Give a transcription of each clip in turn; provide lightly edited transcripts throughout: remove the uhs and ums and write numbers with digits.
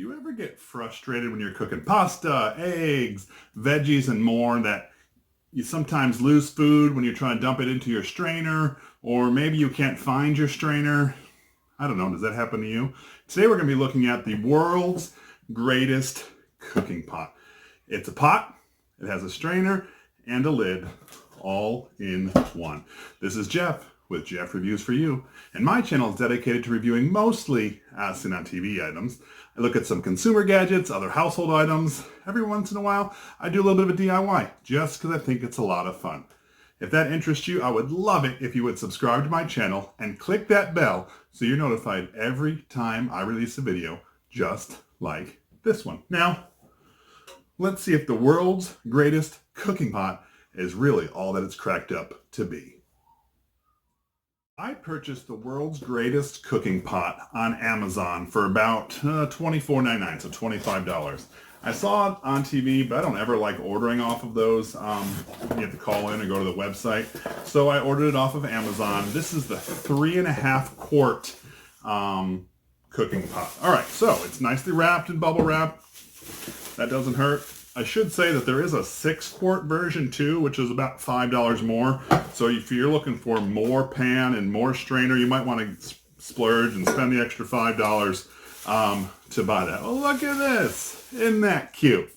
Do you ever get frustrated when you're cooking pasta, eggs, veggies, and more that you sometimes lose food when you're trying to dump it into your strainer, or maybe you can't find your strainer? I don't know, does that happen to you? Today we're going to be looking at the world's greatest cooking pot. It's a pot, it has a strainer, and a lid, all in one. This is Jeff with Jeff Reviews for You, and my channel is dedicated to reviewing mostly as-seen on TV items. I look at some consumer gadgets, other household items. Every once in a while, I do a little bit of a DIY, just because I think it's a lot of fun. If that interests you, I would love it if you would subscribe to my channel and click that bell so you're notified every time I release a video, just like this one. Now, let's see if the world's greatest cooking pot is really all that it's cracked up to be. I purchased the world's greatest cooking pot on Amazon for about $24.99, so $25. I saw it on TV, but I don't ever like ordering off of those. You have to call in or go to the website. So I ordered it off of Amazon. This is the 3.5 quart cooking pot. All right, so it's nicely wrapped in bubble wrap. That doesn't hurt. I should say that there is a 6 quart version too, which is about $5 more. So if you're looking for more pan and more strainer, you might want to splurge and spend the extra $5 to buy that. Oh, look at this. Isn't that cute?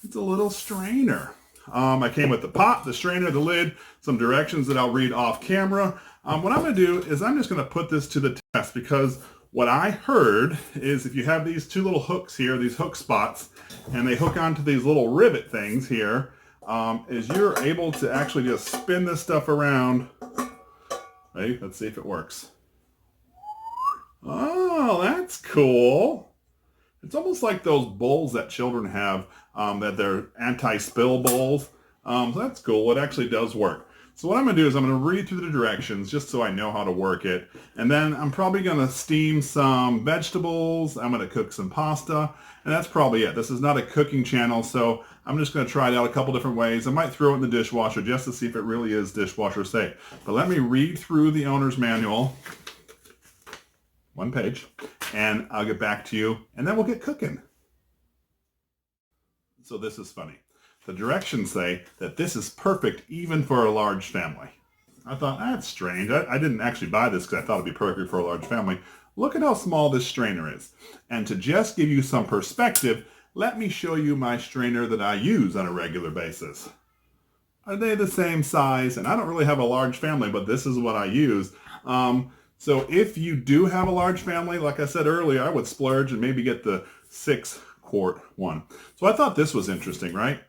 It's a little strainer. I came with the pot, the strainer, the lid, some directions that I'll read off camera. What I'm going to do is I'm just going to put this to the test, because what I heard is if you have these two little hooks here, these hook spots, and they hook onto these little rivet things here, is you're able to actually just spin this stuff around. Hey, let's see if it works. Oh, that's cool. It's almost like those bowls that children have, that they're anti-spill bowls. So that's cool. It actually does work. So what I'm going to do is I'm going to read through the directions just so I know how to work it. And then I'm probably going to steam some vegetables. I'm going to cook some pasta. And that's probably it. This is not a cooking channel, so I'm just going to try it out a couple different ways. I might throw it in the dishwasher just to see if it really is dishwasher safe. But let me read through the owner's manual. One page. And I'll get back to you. And then we'll get cooking. So this is funny. The directions say that this is perfect even for a large family. I thought, that's strange. I didn't actually buy this because I thought it'd be perfect for a large family. Look at how small this strainer is. And to just give you some perspective, let me show you my strainer that I use on a regular basis. Are they the same size? And I don't really have a large family, but this is what I use. So if you do have a large family, like I said earlier, I would splurge and maybe get the 6 quart one. So I thought this was interesting, right?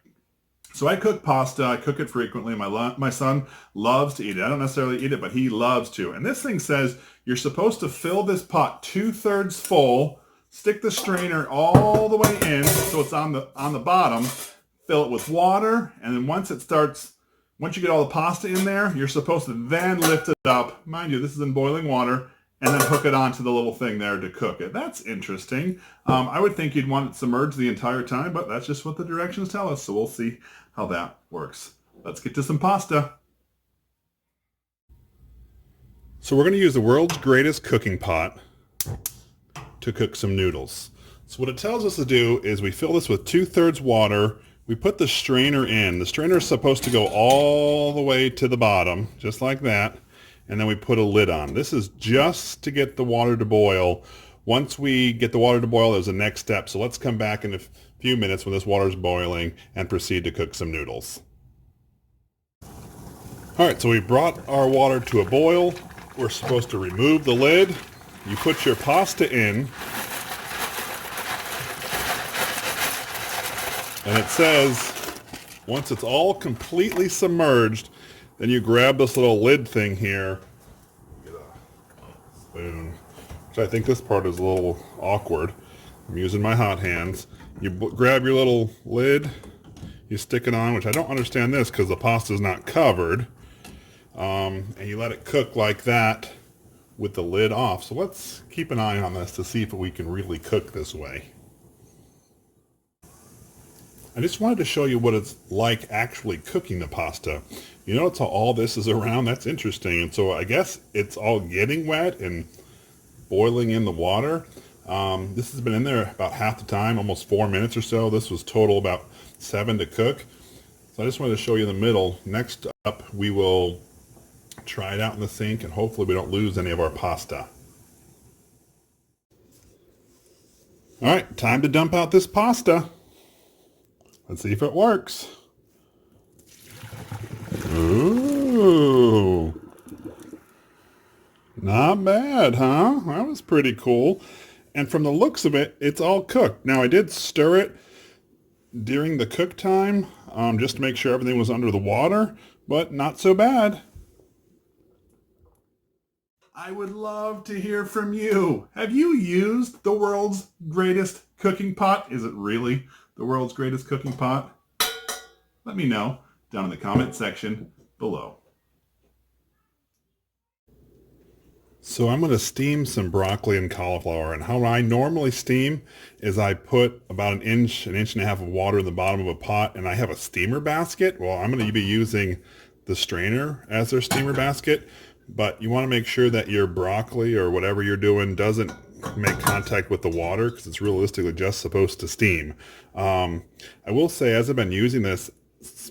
So I cook pasta. I cook it frequently. My son loves to eat it. I don't necessarily eat it, but he loves to. And this thing says you're supposed to fill this pot 2/3 full, stick the strainer all the way in so it's on the bottom, fill it with water, and then once you get all the pasta in there, you're supposed to then lift it up. Mind you, this is in boiling water, and then hook it onto the little thing there to cook it. That's interesting. I would think you'd want it submerged the entire time, but that's just what the directions tell us, so we'll see how that works. Let's get to some pasta. So we're going to use the world's greatest cooking pot to cook some noodles. So what it tells us to do is we fill this with 2/3 water. We put the strainer in. The strainer is supposed to go all the way to the bottom, just like that. And then we put a lid on. This is just to get the water to boil. Once we get the water to boil, there's a next step. So let's come back in a few minutes when this water is boiling and proceed to cook some noodles. All right, so we brought our water to a boil. We're supposed to remove the lid. You put your pasta in. And it says, once it's all completely submerged, then you grab this little lid thing here. Get a spoon. Which I think this part is a little awkward. I'm using my hot hands. You grab your little lid, you stick it on, which I don't understand this because the pasta is not covered. And you let it cook like that with the lid off. So let's keep an eye on this to see if we can really cook this way. I just wanted to show you what it's like actually cooking the pasta. You notice how all this is around? That's interesting. And so I guess it's all getting wet and boiling in the water. This has been in there about half the time, almost 4 minutes or so. This was total about 7 to cook. So I just wanted to show you the middle. Next up, we will try it out in the sink, and hopefully we don't lose any of our pasta. All right, time to dump out this pasta. Let's see if it works. Ooh. Not bad, huh? That was pretty cool. And from the looks of it, it's all cooked. Now, I did stir it during the cook time, just to make sure everything was under the water, but not so bad. I would love to hear from you. Have you used the world's greatest cooking pot? Is it really the world's greatest cooking pot? Let me know down in the comment section below. So I'm going to steam some broccoli and cauliflower, and how I normally steam is I put about an inch and a half of water in the bottom of a pot, and I have a steamer basket. Well, I'm going to be using the strainer as their steamer basket, but you want to make sure that your broccoli or whatever you're doing doesn't make contact with the water, because it's realistically just supposed to steam. I will say, as I've been using this,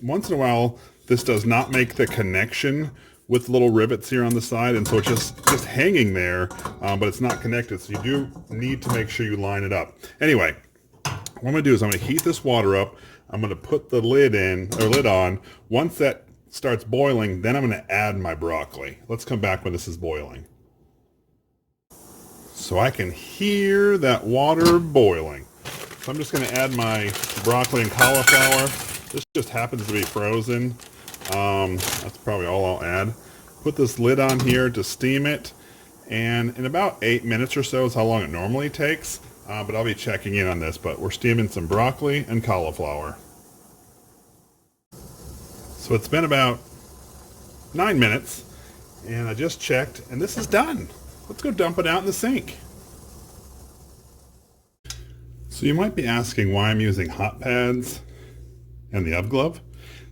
once in a while this does not make the connection with little rivets here on the side, and so it's just hanging there, but it's not connected, so you do need to make sure you line it up. Anyway, what I'm going to do is I'm going to heat this water up. I'm going to put the lid on. Once that starts boiling, then I'm going to add my broccoli. Let's come back when this is boiling. So I can hear that water boiling. So I'm just going to add my broccoli and cauliflower. This just happens to be frozen. That's probably all I'll add. Put this lid on here to steam it, and in about 8 minutes or so is how long it normally takes, but I'll be checking in on this. But we're steaming some broccoli and cauliflower. So it's been about 9 minutes, and I just checked, and this is done. Let's go dump it out in the sink. So you might be asking why I'm using hot pads and the UV glove.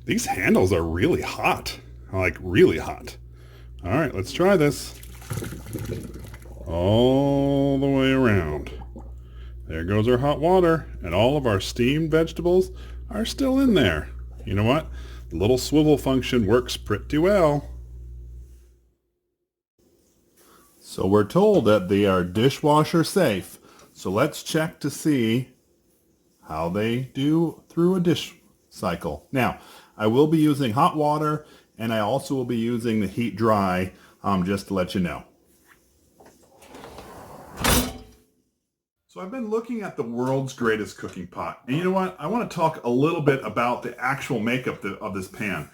These handles are really hot, like really hot. All right, let's try this. All the way around. There goes our hot water, and all of our steamed vegetables are still in there. You know what? The little swivel function works pretty well. So we're told that they are dishwasher safe. So let's check to see how they do through a dish cycle. Now, I will be using hot water, and I also will be using the heat dry, just to let you know. So I've been looking at the world's greatest cooking pot, and you know what? I want to talk a little bit about the actual makeup of this pan.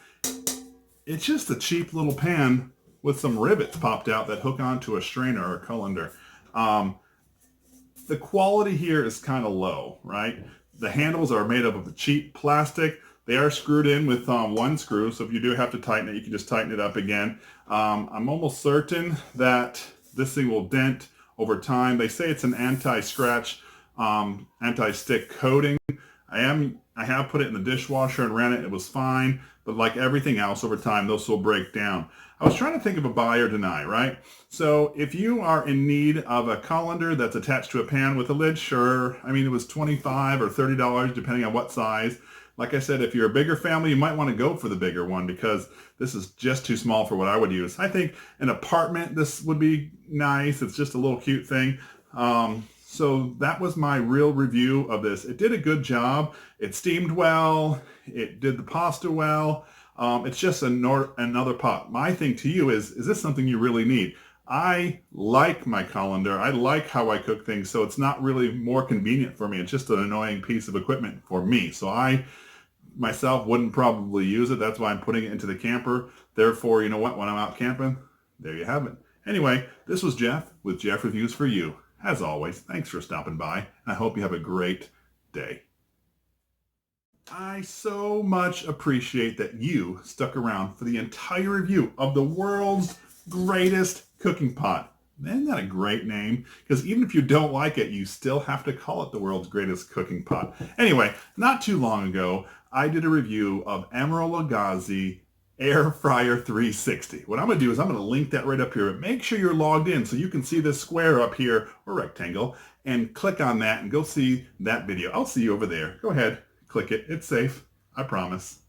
It's just a cheap little pan with some rivets popped out that hook onto a strainer or a colander. The quality here is kind of low, right? The handles are made up of cheap plastic. They are screwed in with one screw, so if you do have to tighten it, you can just tighten it up again. I'm almost certain that this thing will dent over time. They say it's an anti-scratch, anti-stick coating. I have put it in the dishwasher and ran it. It was fine, but like everything else over time, those will break down. I was trying to think of a buy or deny, right? So if you are in need of a colander that's attached to a pan with a lid, sure. I mean, it was $25 or $30 depending on what size. Like I said, if you're a bigger family, you might want to go for the bigger one because this is just too small for what I would use. I think an apartment, this would be nice. It's just a little cute thing. So that was my real review of this. It did a good job. It steamed well. It did the pasta well. It's just another pot. My thing to you is this something you really need? I like my colander. I like how I cook things, so it's not really more convenient for me. It's just an annoying piece of equipment for me. So I myself wouldn't probably use it. That's why I'm putting it into the camper. Therefore, you know what? When I'm out camping, there you have it. Anyway, this was Jeff with Jeff Reviews for You. As always, thanks for stopping by, and I hope you have a great day. I so much appreciate that you stuck around for the entire review of the world's greatest cooking pot. Isn't that a great name? Because even if you don't like it, you still have to call it the world's greatest cooking pot. Anyway, not too long ago, I did a review of Emeril Lagasse Air Fryer 360. What I'm going to do is I'm going to link that right up here. Make sure you're logged in so you can see this square up here, or rectangle, and click on that and go see that video. I'll see you over there. Go ahead, click it. It's safe. I promise.